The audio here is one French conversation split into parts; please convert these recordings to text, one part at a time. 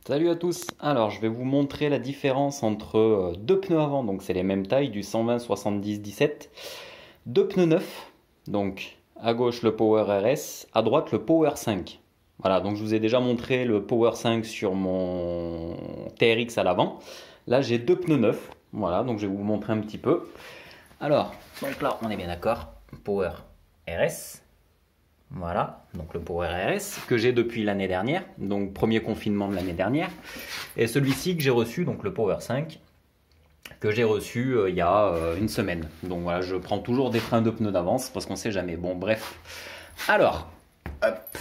Salut à tous, alors je vais vous montrer la différence entre deux pneus avant, donc c'est les mêmes tailles du 120 70 17, deux pneus neufs, donc à gauche le Power RS, à droite le Power 5. Voilà, donc je vous ai déjà montré le Power 5 sur mon TRX à l'avant. Là j'ai deux pneus neufs, voilà, donc je vais vous montrer un petit peu. Alors, donc là on est bien d'accord, Power RS. Voilà, donc le Power RS que j'ai depuis l'année dernière, donc premier confinement de l'année dernière. Et celui-ci que j'ai reçu, donc le Power 5, que j'ai reçu il y a une semaine. Donc voilà, je prends toujours des freins de pneus d'avance parce qu'on sait jamais. Bon, bref. Alors, hop.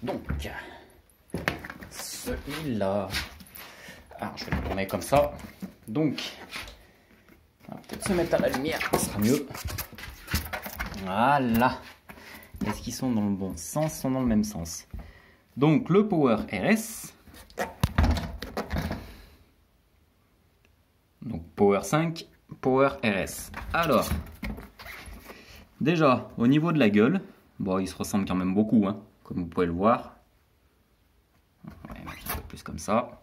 Donc, celui-là. Alors, je vais le tourner comme ça. Donc, on va peut-être se mettre à la lumière, ça sera mieux. Voilà. Est-ce qu'ils sont dans le bon sens? Ils sont dans le même sens. Donc le Power RS. Donc Power 5, Power RS. Alors, déjà, au niveau de la gueule, bon, ils se ressemblent quand même beaucoup, hein, comme vous pouvez le voir. Ouais, un petit peu plus comme ça.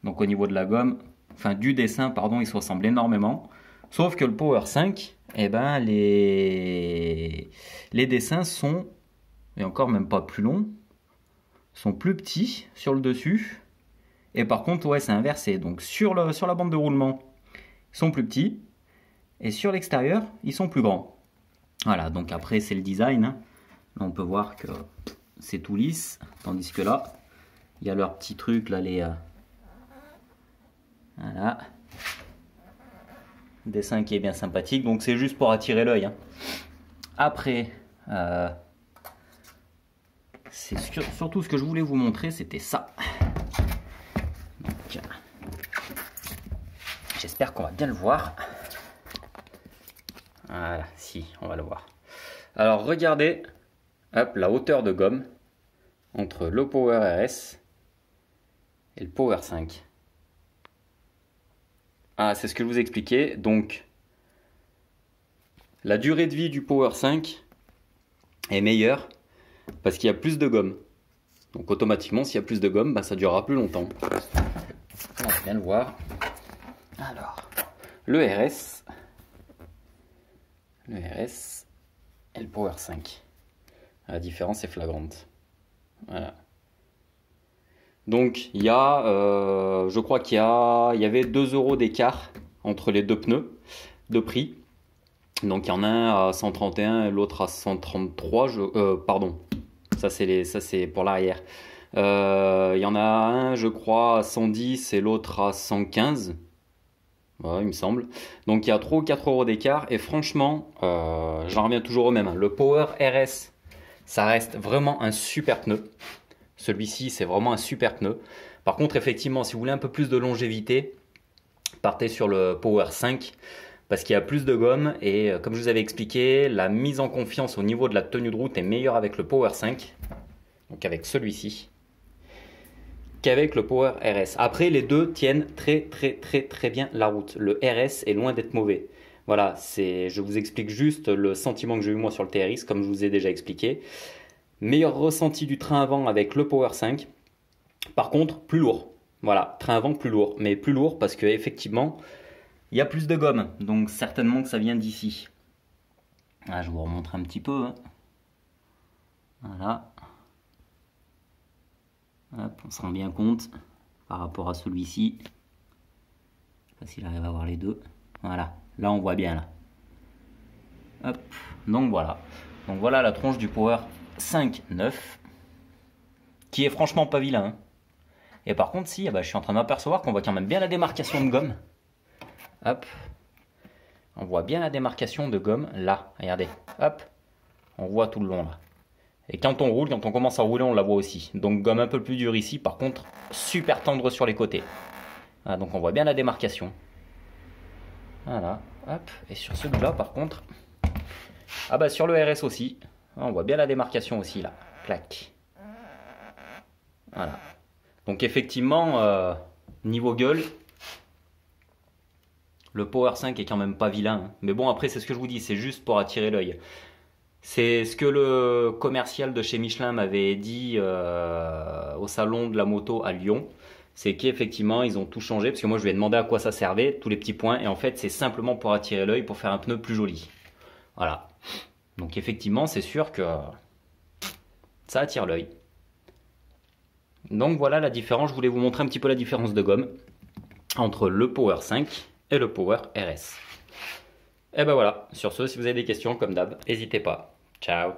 Donc au niveau de la gomme, enfin du dessin, pardon, ils se ressemblent énormément. Sauf que le Power 5, eh ben, les dessins sont, et encore même pas plus longs, sont plus petits sur le dessus. Et par contre, ouais, c'est inversé. Donc sur la bande de roulement, ils sont plus petits. Et sur l'extérieur, ils sont plus grands. Voilà, donc après, c'est le design. Hein. Là, on peut voir que c'est tout lisse. Tandis que là, il y a leur petit truc, là, les... voilà. Dessin qui est bien sympathique, donc c'est juste pour attirer l'œil. Hein. Après, c'est surtout ce que je voulais vous montrer, c'était ça. Donc, j'espère qu'on va bien le voir. Voilà, si, on va le voir. Alors regardez, hop, la hauteur de gomme entre le Power RS et le Power 5. Ah, c'est ce que je vous expliquais. Donc, la durée de vie du Power 5 est meilleure parce qu'il y a plus de gomme. Donc, automatiquement, s'il y a plus de gomme, bah, ça durera plus longtemps. On va bien le voir. Alors, le RS et le Power 5. La différence est flagrante. Voilà. Donc, il y a, je crois qu'il y avait 2 € d'écart entre les deux pneus de prix. Donc, il y en a un à 131 et l'autre à 133. Pardon, ça c'est pour l'arrière. Il y en a un, je crois, à 110 et l'autre à 115. Ouais, il me semble. Donc, il y a 3 ou 4 € d'écart. Et franchement, j'en reviens toujours au même. Le Power RS, ça reste vraiment un super pneu. Celui-ci, c'est vraiment un super pneu. Par contre, effectivement, si vous voulez un peu plus de longévité, partez sur le Power 5 parce qu'il y a plus de gomme et comme je vous avais expliqué, la mise en confiance au niveau de la tenue de route est meilleure avec le Power 5, donc avec celui-ci, qu'avec le Power RS. Après, les deux tiennent très bien la route. Le RS est loin d'être mauvais. Voilà, je vous explique juste le sentiment que j'ai eu moi sur le TRX, comme je vous ai déjà expliqué. Meilleur ressenti du train avant avec le Power 5. Par contre, plus lourd. Voilà, train avant plus lourd. Mais plus lourd parce qu'effectivement, il y a plus de gomme. Donc certainement que ça vient d'ici. Ah, je vous remontre un petit peu. Hein. Voilà. Hop, on se rend bien compte par rapport à celui-ci. Je sais pas s'il arrive à voir les deux. Voilà, là on voit bien. Là. Hop, donc voilà. Donc voilà la tronche du Power 5 9 qui est franchement pas vilain. Hein. Et par contre, si, bah, je suis en train de m'apercevoir qu'on voit quand même bien la démarcation de gomme. Hop, on voit bien la démarcation de gomme là. Regardez, hop, on voit tout le long là. Et quand on roule, quand on commence à rouler, on la voit aussi. Donc gomme un peu plus dure ici, par contre, super tendre sur les côtés. Voilà, donc on voit bien la démarcation. Voilà, hop, et sur celui-là, par contre, ah bah sur le RS aussi, on voit bien la démarcation aussi là. Clac. Voilà. Donc effectivement, niveau gueule, le Power 5 est quand même pas vilain. Hein. Mais bon, après, c'est ce que je vous dis, c'est juste pour attirer l'œil. C'est ce que le commercial de chez Michelin m'avait dit au salon de la moto à Lyon, c'est qu'effectivement ils ont tout changé, parce que moi je lui ai demandé à quoi ça servait, tous les petits points, et en fait c'est simplement pour attirer l'œil, pour faire un pneu plus joli. Voilà. Donc effectivement c'est sûr que ça attire l'œil. Donc voilà la différence, je voulais vous montrer un petit peu la différence de gomme entre le Power 5 et le Power RS. Et ben voilà, sur ce, si vous avez des questions, comme d'hab, n'hésitez pas. Ciao!